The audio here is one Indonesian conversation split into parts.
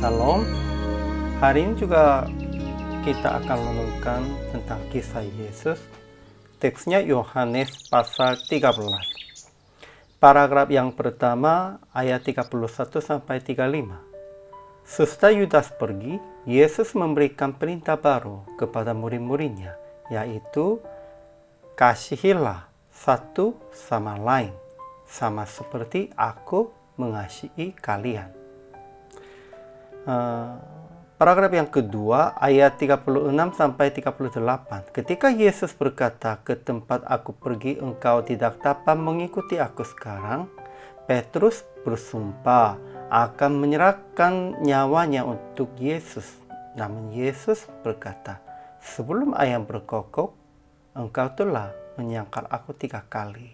Shalom. Hari ini juga kita akan merenungkan tentang kisah Yesus. Teksnya Yohanes pasal 13. Paragraf yang pertama ayat 31 sampai 35. Sesudah Yudas pergi, Yesus memberikan perintah baru kepada murid-muridnya, yaitu kasihilah satu sama lain, sama seperti aku mengasihi kalian. Paragraf yang kedua ayat 36 sampai 38. Ketika Yesus berkata, "Ke tempat aku pergi engkau tidak dapat mengikuti aku sekarang," Petrus bersumpah akan menyerahkan nyawanya untuk Yesus. Namun Yesus berkata, "Sebelum ayam berkokok, engkau telah menyangkal aku 3 kali."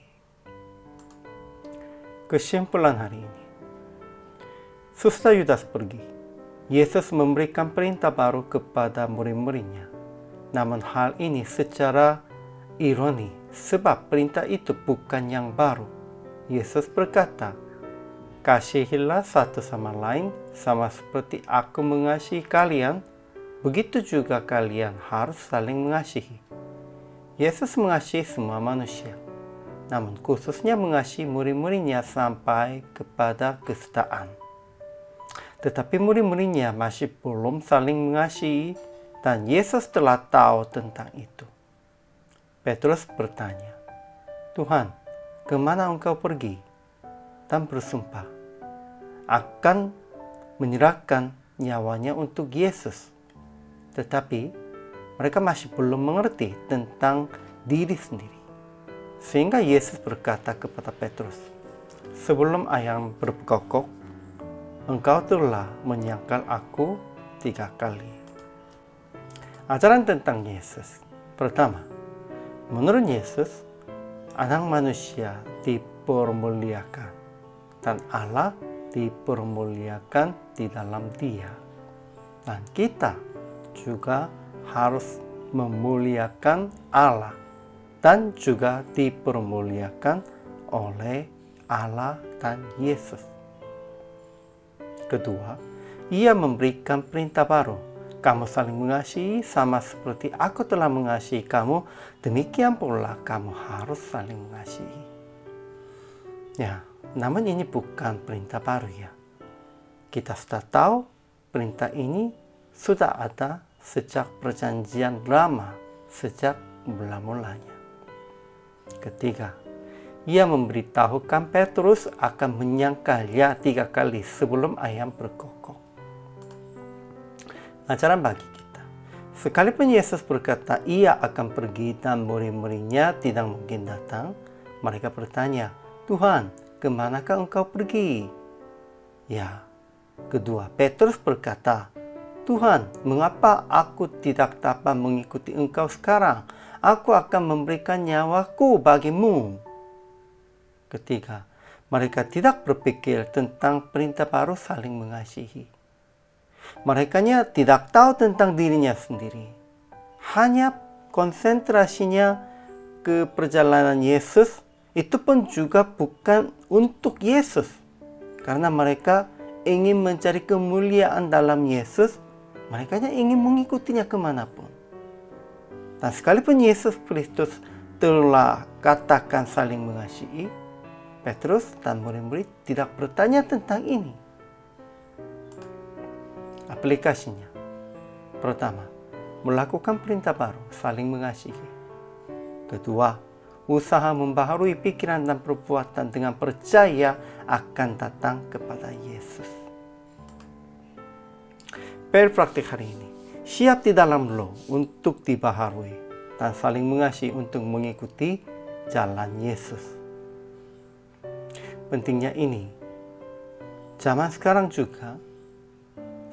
Kesimpulan hari ini. Sesudah Yudas pergi, Yesus memberikan perintah baru kepada murid-muridnya. Namun hal ini secara ironi, sebab perintah itu bukan yang baru. Yesus berkata, "Kasihilah satu sama lain, sama seperti aku mengasihi kalian, begitu juga kalian harus saling mengasihi." Yesus mengasihi semua manusia, namun khususnya mengasihi murid-muridnya sampai kepada kesetaan. Tetapi murid-muridnya masih belum saling mengasihi, dan Yesus telah tahu tentang itu. Petrus bertanya, "Tuhan, kemana engkau pergi?" Dan bersumpah akan menyerahkan nyawanya untuk Yesus. Tetapi mereka masih belum mengerti tentang diri sendiri. Sehingga Yesus berkata kepada Petrus, "Sebelum ayam berkokok, engkau telah menyangkal aku 3 kali." Ajaran tentang Yesus. Pertama, menurut Yesus, anak manusia dipermuliakan dan Allah dipermuliakan di dalam Dia. Dan kita juga harus memuliakan Allah dan juga dipermuliakan oleh Allah dan Yesus. Kedua, Ia memberikan perintah baru. Kamu saling mengasihi sama seperti aku telah mengasihi kamu, demikian pula kamu harus saling mengasihi. Ya, namun ini bukan perintah baru ya. Kita sudah tahu perintah ini sudah ada sejak perjanjian lama, sejak mula-mulanya. Ketiga, Ia memberitahukan Petrus akan menyangkalnya 3 kali sebelum ayam berkokok. Ajaran bagi kita. Sekalipun Yesus berkata Ia akan pergi dan murid-muridnya tidak mungkin datang, mereka bertanya, "Tuhan, kemanakah engkau pergi?" Ya, kedua, Petrus berkata, "Tuhan, mengapa aku tidak dapat mengikuti engkau sekarang? Aku akan memberikan nyawaku bagimu." Ketiga, mereka tidak berpikir tentang perintah baru saling mengasihi. Mereka tidak tahu tentang dirinya sendiri. Hanya konsentrasinya ke perjalanan Yesus, itu pun juga bukan untuk Yesus. Karena mereka ingin mencari kemuliaan dalam Yesus, mereka ingin mengikutinya kemanapun. Dan sekalipun Yesus Kristus telah katakan saling mengasihi, Petrus dan murid-murid tidak bertanya tentang ini. Aplikasinya. Pertama, melakukan perintah baru, saling mengasihi. Kedua, usaha membaharui pikiran dan perbuatan dengan percaya akan datang kepada Yesus. Praktik hari ini. Siap di dalam Roh untuk dibaharui dan saling mengasihi untuk mengikuti jalan Yesus. Pentingnya ini, zaman sekarang juga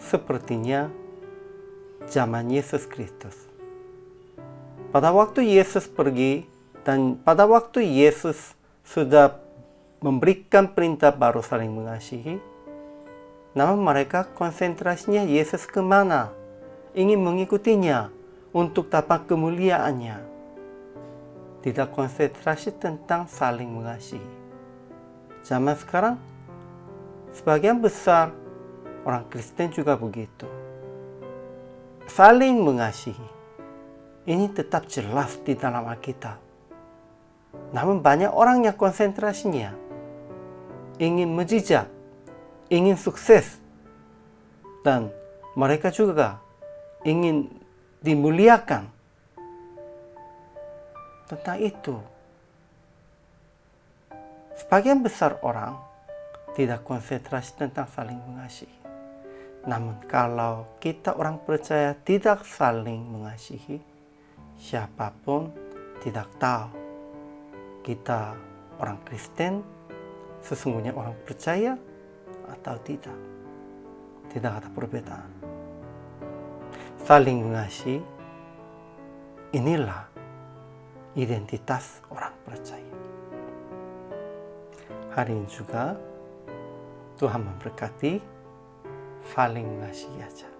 sepertinya zaman Yesus Kristus. Pada waktu Yesus pergi dan pada waktu Yesus sudah memberikan perintah baru saling mengasihi, namun mereka konsentrasinya Yesus kemana? Ingin mengikutinya untuk dapat kemuliaannya. Tidak konsentrasi tentang saling mengasihi. Zaman sekarang, sebagian besar Orang Kristen juga begitu. Saling mengasihi. Ini tetap jelas di dalam Alkitab. Namun banyak orang yang konsentrasinya ingin mujizat, ingin sukses, dan mereka juga ingin dimuliakan. Tentang itu, sebagian besar orang tidak konsentrasi tentang saling mengasihi. Namun kalau kita orang percaya tidak saling mengasihi, siapapun tidak tahu kita orang Kristen sesungguhnya orang percaya atau tidak. Tidak ada perbedaan. Saling mengasihi, inilah identitas orang percaya. Hari ini juga Tuhan memberkati, saling mengasihi aja.